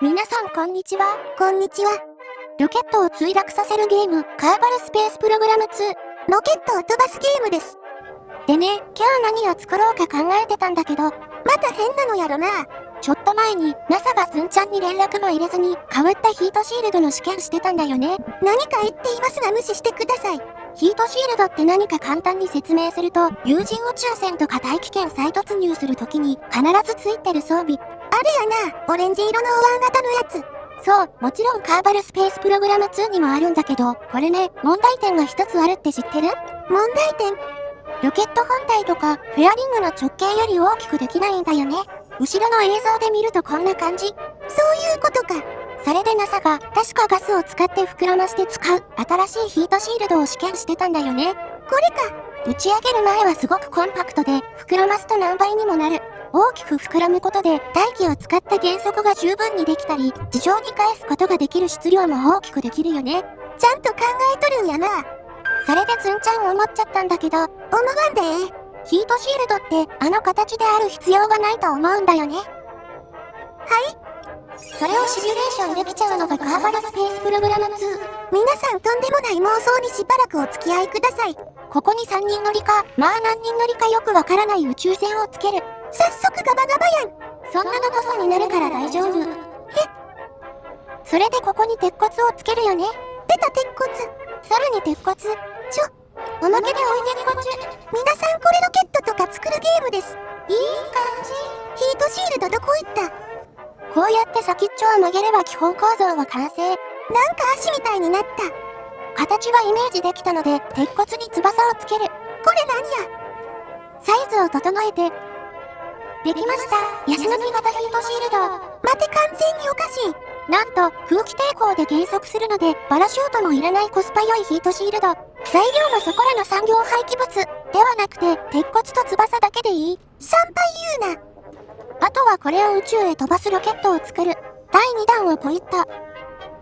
皆さんこんにちは。こんにちは。ロケットを墜落させるゲーム、カーバルスペースプログラム2。ロケットを飛ばすゲームです。でね、今日何を作ろうか考えてたんだけど、また変なのやろな。ちょっと前に NASA がすんちゃんに連絡も入れずに変わったヒートシールドの試験してたんだよね。何か言っていますが無視してください。ヒートシールドって何か簡単に説明すると、有人宇宙船とか大気圏再突入するときに必ずついてる装備。あれやな、オレンジ色のお椀型のやつ。そう、もちろんカーバルスペースプログラム2にもあるんだけど、これね、問題点が一つあるって知ってる？問題点？ロケット本体とか、フェアリングの直径より大きくできないんだよね。後ろの映像で見るとこんな感じ。そういうことか。それで NASA が、確かガスを使って膨らまして使う、新しいヒートシールドを試験してたんだよね。これか。打ち上げる前はすごくコンパクトで、膨らますと何倍にもなる。大きく膨らむことで、大気を使った減速が十分にできたり、地上に返すことができる質量も大きくできるよね。ちゃんと考えとるんやな。それでずんちゃん思っちゃったんだけど、思わんでヒートシールドってあの形である必要がないと思うんだよね。はい？それをシミュレーションできちゃうのがカーバルスペースプログラム2。皆さんとんでもない妄想にしばらくお付き合いください。ここに3人乗りか、まあ何人乗りかよくわからない宇宙船をつける。早速ガバガバやん。そんなのこそになるから大丈夫。それでここに鉄骨をつけるよね。出た鉄骨。さらに鉄骨。おまけでおいでにごちゅ。皆さんこれロケットとか作るゲームです。いい感じ。ヒートシールドどこ行った？こうやって先っちょを曲げれば基本構造は完成。なんか足みたいになった。形はイメージできたので、鉄骨に翼をつける。これ何や？サイズを整えて。できました。ヤシの木型ヒートシールド。待て、完全におかしい。なんと、空気抵抗で減速するので、パラシュートもいらないコスパ良いヒートシールド。材料もそこらの産業廃棄物。ではなくて、鉄骨と翼だけでいい。参拝言うな。あとはこれを宇宙へ飛ばすロケットを作る。第2弾をポイッと。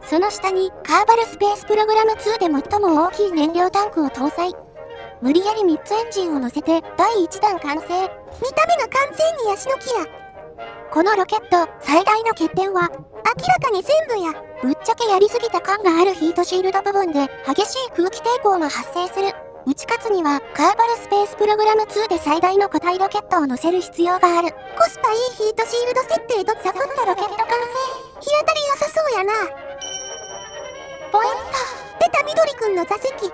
その下に、カーバルスペースプログラム2で最も大きい燃料タンクを搭載。無理やり3つエンジンを乗せて、第1弾完成。見た目が完全にヤシの木や。このロケット、最大の欠点は、明らかに全部や。ぶっちゃけやりすぎた感があるヒートシールド部分で、激しい空気抵抗が発生する。打ち勝つには、カーバルスペースプログラム2で最大の固体ロケットを乗せる必要がある。コスパいいヒートシールド設定とサクッとロケット完成。日当たり良さそうやな。ポイント。出た緑くんの座席。ポイント。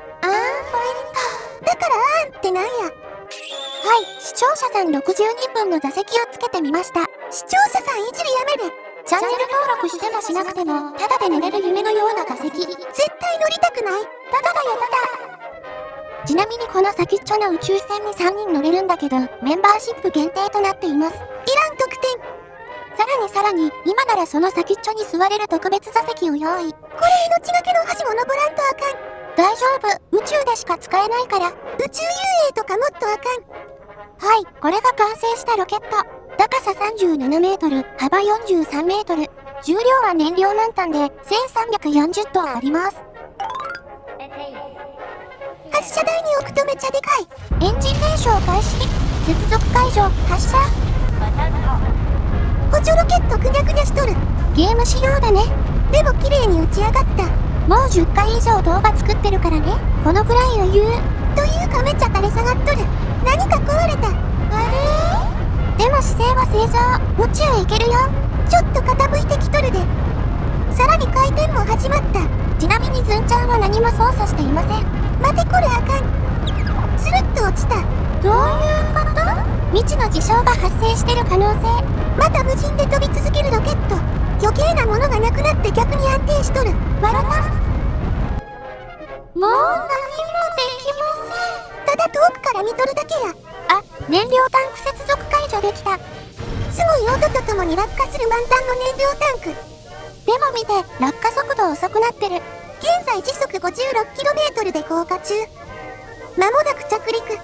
だからってなんや。はい、視聴者さん60人分の座席をつけてみました。視聴者さんいじりやめる。チャンネル登録してもしなくても、ただで寝れる夢のような座席。絶対乗りたくない。ただだよ、ただ。ちなみにこの先っちょの宇宙船に3人乗れるんだけど、メンバーシップ限定となっています。いらん特典。さらに、今ならその先っちょに座れる特別座席を用意。これ命がけの橋も登らんとあかん。大丈夫、宇宙でしか使えないから。宇宙遊泳とかもっとあかん。はい、これが完成したロケット。高さ37メートル、幅43メートル。重量は燃料満タンで1340トンあります。発射台に置くとめちゃでかい。エンジン燃焼開始。接続解除、発射。補助ロケットくにゃくにゃしとる。ゲーム仕様だね。でも綺麗に打ち上がった。もう10回以上動画作ってるからね。このくらい余裕。というかめっちゃ垂れ下がっとる。何か壊れた。あれ？でも姿勢は正常。宇宙へ行けるよ。ちょっと傾いてきとるで。さらに回転も始まった。ちなみにずんちゃんは何も操作していません。待て、これあかん。スルッと落ちた。どういうこと？未知の事象が発生してる可能性。また無人で飛び続けるロケット。余計なものがなくなって逆に安定しとる。笑った。もう何もできません。ただ遠くから見とるだけや。あ、燃料タンク接続解除できた。すごい音とともに落下する満タンの燃料タンク。でも見て、落下速度遅くなってる。現在時速 56km で降下中。間もなく着陸。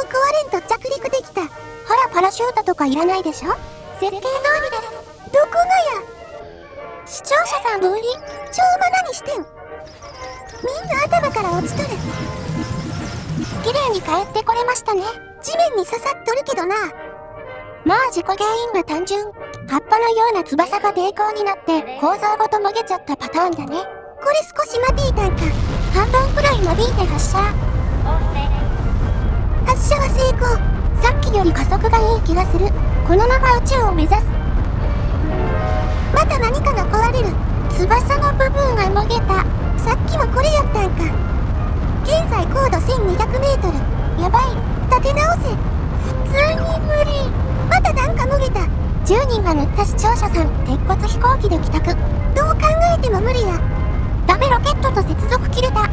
壊れんと着陸できた。ほら、パラシュートとかいらないでしょ。設計通りです。どこがや。視聴者さん分離。超マナにしてん。みんな頭から落ちとる。綺麗に帰ってこれましたね。地面に刺さっとるけどな。まあ事故原因は単純。葉っぱのような翼が抵抗になって構造ごともげちゃったパターンだね。これ少し間引いたんか。半分くらい間引いて発射。発射は成功。さっきより加速がいい気がする。このまま宇宙を目指す。また何かが壊れる。翼の部分がもげた。さっきもこれやったんか。現在高度1200メートル。やばい。立て直せ。普通に無理。またなんかもげた。10人が乗った視聴者さん、鉄骨飛行機で帰宅。どう考えても無理や。ダメ、ロケットと接続切れた。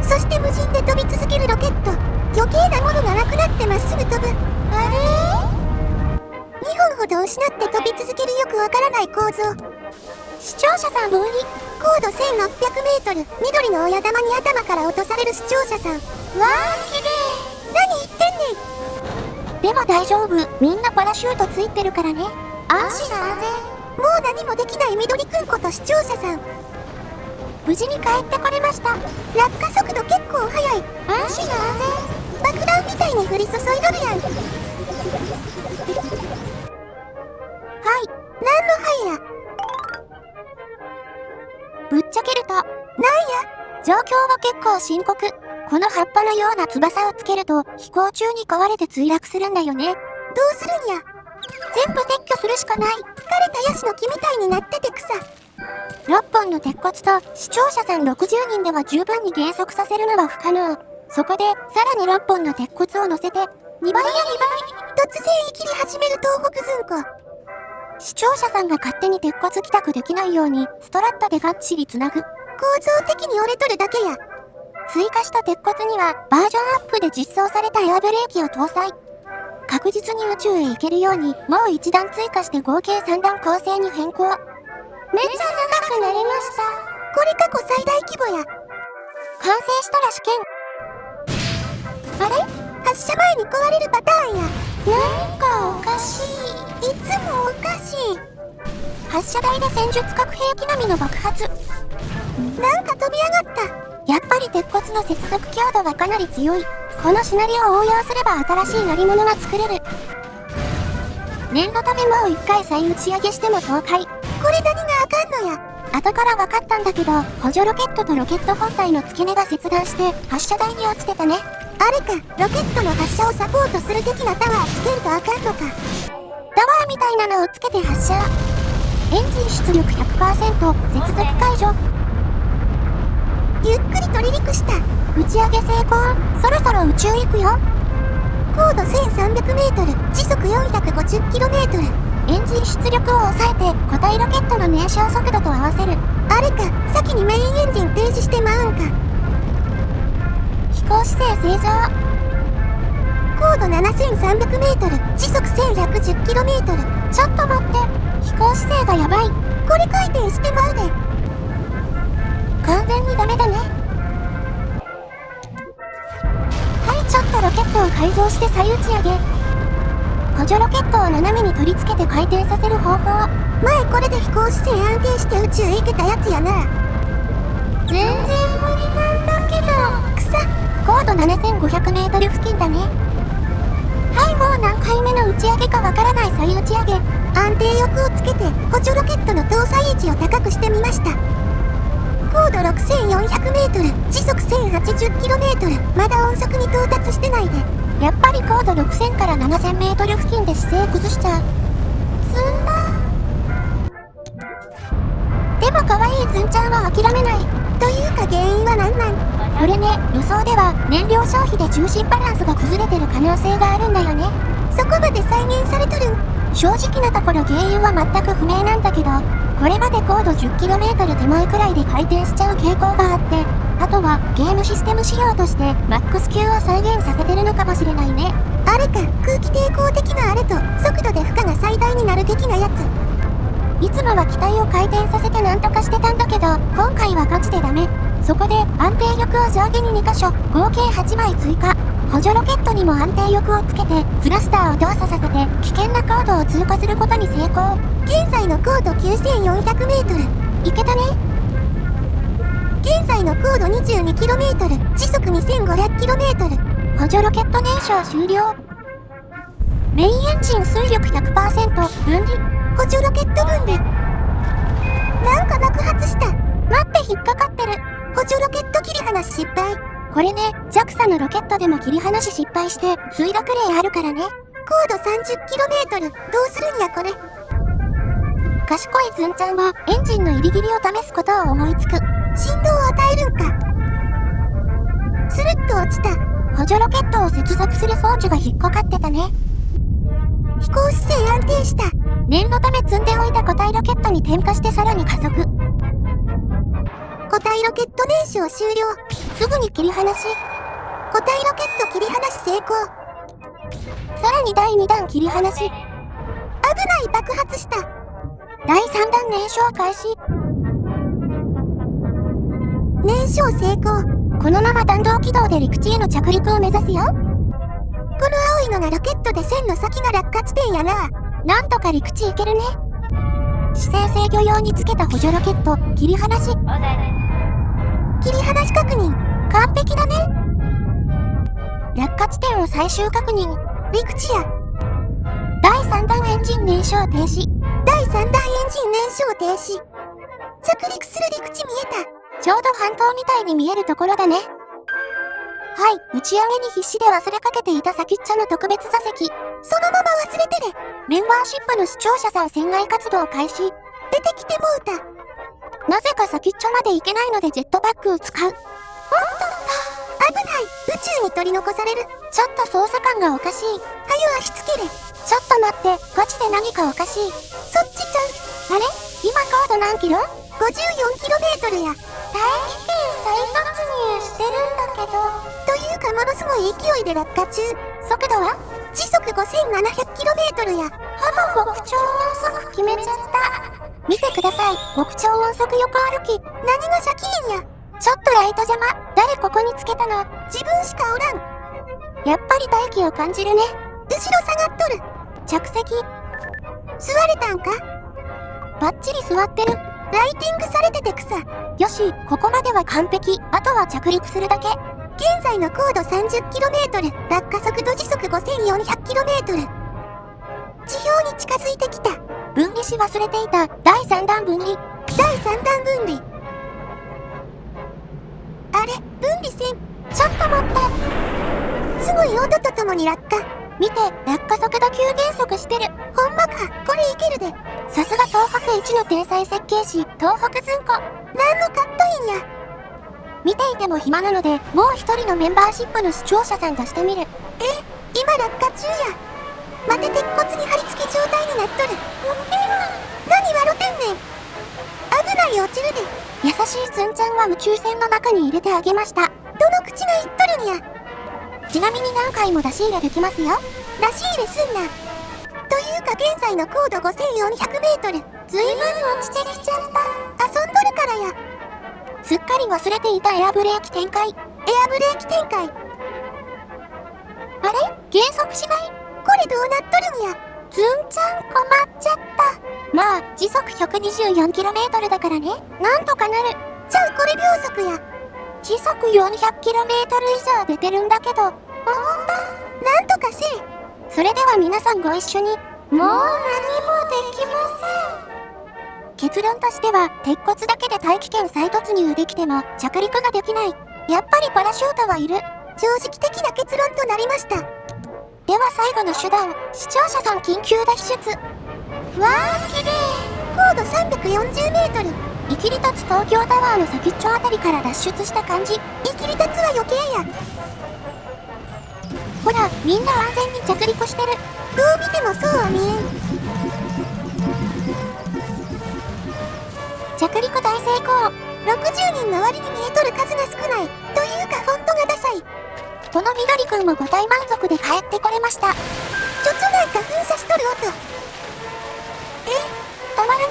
そして無人で飛び続けるロケット。余計なものがなくなってまっすぐ飛ぶ。あれ？2本ほど失って飛び続けるよくわからない構造。視聴者さん合意。高度1600メートル。緑の親玉に頭から落とされる視聴者さん。わー、きれい。何言ってんねん。でも大丈夫。みんなパラシュートついてるからね。安心安全。もう何もできない緑くんこと視聴者さん。無事に帰ってこれました。落下速度結構速い。安心安全。爆弾みたいに降り注いどるやん。はい。何のはいや。ぶっちゃけると、なんや？状況は結構深刻。この葉っぱのような翼をつけると飛行中に壊れて墜落するんだよね。どうするんや？全部撤去するしかない。枯れたヤシの木みたいになってて草。6本の鉄骨と視聴者さん60人では十分に減速させるのは不可能。そこでさらに6本の鉄骨を乗せて2倍や2倍。突然生きり始める東北ずんこ。視聴者さんが勝手に鉄骨帰宅できないようにストラットでがっちりつなぐ。構造的に折れとるだけや。追加した鉄骨にはバージョンアップで実装されたエアブレーキを搭載。確実に宇宙へ行けるようにもう1段追加して合計3段構成に変更。めっちゃ長くなりました。これ過去最大規模や。完成したら試験。あれ？発射前に壊れるパターンや。なんかおかしい。いつもおかしい。発射台で戦術核兵器並みの爆発。なんか飛び上がった。やっぱり鉄骨の接続強度はかなり強い。このシナリオを応用すれば新しい乗り物が作れる。念のためもう一回再打ち上げしても倒壊。これ何があかんのや。後から分かったんだけど、補助ロケットとロケット本体の付け根が切断して発射台に落ちてたね。あれか、ロケットの発射をサポートする的なタワーつけるとあかんのか。タワーみたいなのをつけて発射。エンジン出力 100%、接続解除。ゆっくりと離陸した。打ち上げ成功。そろそろ宇宙行くよ。高度1300メートル、時速450キロメートル。エンジン出力を抑えて固体ロケットの燃焼速度と合わせる。あれか、先にメインエンジン停止してまうんか。飛行姿勢正常。高度7300メートル、時速1110キロメートル。ちょっと待って、飛行姿勢がやばい。これ回転してまうで。完全にダメだね。はい、ちょっとロケットを改造して再打ち上げ。補助ロケットを斜めに取り付けて回転させる方法。前これで飛行姿勢安定して宇宙へ行けたやつやな。全然無理なんだけど。草。高度7500メートル付近だね。はい、もう何回目の打ち上げかわからない再打ち上げ。安定翼をつけて補助ロケットの搭載位置を高くしてみました。高度6400メートル、時速1080キロメートル。まだ音速に到達してないで。やっぱり高度6000から7000メートル付近で姿勢崩しちゃう。積んだ。でも可愛いズンちゃんは諦めない。というか原因は何なん？これね、予想では燃料消費で重心バランスが崩れてる可能性があるんだよね。そこまで再現されとるん？正直なところ原因は全く不明なんだけど、これまで高度 10km 手前くらいで回転しちゃう傾向があって、あとはゲームシステム仕様としてマックス級を再現させてるのかもしれないね。あれか、空気抵抗的なあれと速度で負荷が最大になる的なやつ。いつもは機体を回転させてなんとかしてたんだけど、今回はガチでダメ。そこで安定翼を上下に2箇所、合計8枚追加。補助ロケットにも安定翼をつけてスラスターを動作させて危険な高度を通過することに成功。現在の高度 9400m。 いけたね。現在の高度 22km、 時速 2500km。 補助ロケット燃焼終了。メインエンジン水力 100% 分離。補助ロケット分離。なんか爆発した。待って引っかかってる。補助ロケット切り離し失敗。これね、JAXA のロケットでも切り離し失敗して墜落例あるからね。高度 30km。どうするんやこれ。賢いズンちゃんはエンジンの入り切りを試すことを思いつく。振動を与えるんか。スルッと落ちた。補助ロケットを接続する装置が引っかかってたね。飛行姿勢安定した。念のため積んでおいた固体ロケットに点火してさらに加速。固体ロケット燃焼終了。すぐに切り離し。固体ロケット切り離し成功。さらに第2弾切り離し。危ない爆発した。第3弾燃焼開始。燃焼成功。このまま弾道軌道で陸地への着陸を目指すよ。この青いのがロケットで線の先が落下地点やな。なんとか陸地行けるね。姿勢制御用につけた補助ロケット切り離し。切り離し確認。完璧だね。落下地点を最終確認。陸地や。第3弾エンジン燃焼停止。第3弾エンジン燃焼停止。着陸する陸地見えた。ちょうど半島みたいに見えるところだね。はい、打ち上げに必死で忘れかけていた先っちょの特別座席。そのまま忘れてね。メンバーシップの視聴者さん船外活動開始。出てきてもうた。なぜか先っちょまで行けないのでジェットバッグを使う。おっとっと。危ない。宇宙に取り残される。ちょっと操作感がおかしい。はよ足つけれ。ちょっと待って、ガチで何かおかしい。そっちちゃう。あれ？今高度何キロ？ 54km や。大気圏再突入してるんだけど。というかものすごい勢いで落下中。速度は時速 5700km や。ほぼ極超音速決めちゃった。見てください。極超音速横歩き。何がシャキーンや。ちょっとライト邪魔。誰ここにつけたの？自分しかおらん。やっぱり大気を感じるね。後ろ下がっとる。着席。座れたんか？バッチリ座ってる。ライティングされてて草。よし、ここまでは完璧。あとは着陸するだけ。現在の高度 30km。落下速度時速 5400km。地表に近づいてきた。分離し忘れていた。第3弾分離。第3弾分離。あれ、分離せん。ちょっと待って。すごい音とともに落下。見て、落下速度急減速してる。ほんまか、これいけるで。さすが東北一の天才設計士、東北ずんこ。なんのカットインや。見ていても暇なので、もう一人のメンバーシップの視聴者さん出してみる。今落下中や。待て、鉄骨に貼り付け状態になっとる。何笑てんねん。危ない、落ちるで。優しいずんちゃんは宇宙船の中に入れてあげました。どの口が言っとるんや。ちなみに何回も出し入れできますよ。出し入れすんな。というか現在の高度 5400m。ずいぶん落ちてきちゃった。遊んどるからや。すっかり忘れていたエアブレーキ展開。エアブレーキ展開。あれ？減速しない？これどうなっとるんや。ずんちゃん困っちゃった。まあ、時速 124km だからね。なんとかなる。じゃあこれ秒速や。時速 400km 以上出てるんだけど。なんとかせえ。それでは皆さんご一緒に。もう何もできません。結論としては、鉄骨だけで大気圏再突入できても着陸ができない。やっぱりパラシュートはいる。正直的な結論となりました。では最後の手段、視聴者さん緊急脱出。わー、きれい。高度 340m。いきり立つ東京タワーの先っちょあたりから脱出した感じ。いきり立つは余計や。ほら、みんな安全に着陸してる。どう見てもそうは見えん。着陸大成功。60人の割に見えとる数が少ない。というかフォントがダサい。この緑くんも5体満足で帰ってこれました。なんか噴射しとる音。止まらない？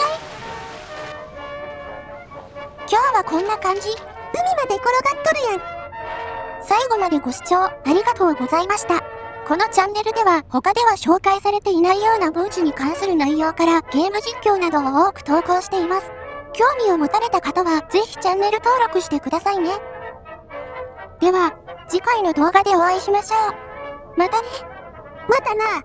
今日はこんな感じ。海まで転がっとるやん。最後までご視聴ありがとうございました。このチャンネルでは他では紹介されていないようなブーチに関する内容からゲーム実況などを多く投稿しています。興味を持たれた方はぜひチャンネル登録してくださいね。では、次回の動画でお会いしましょう。またね。またな。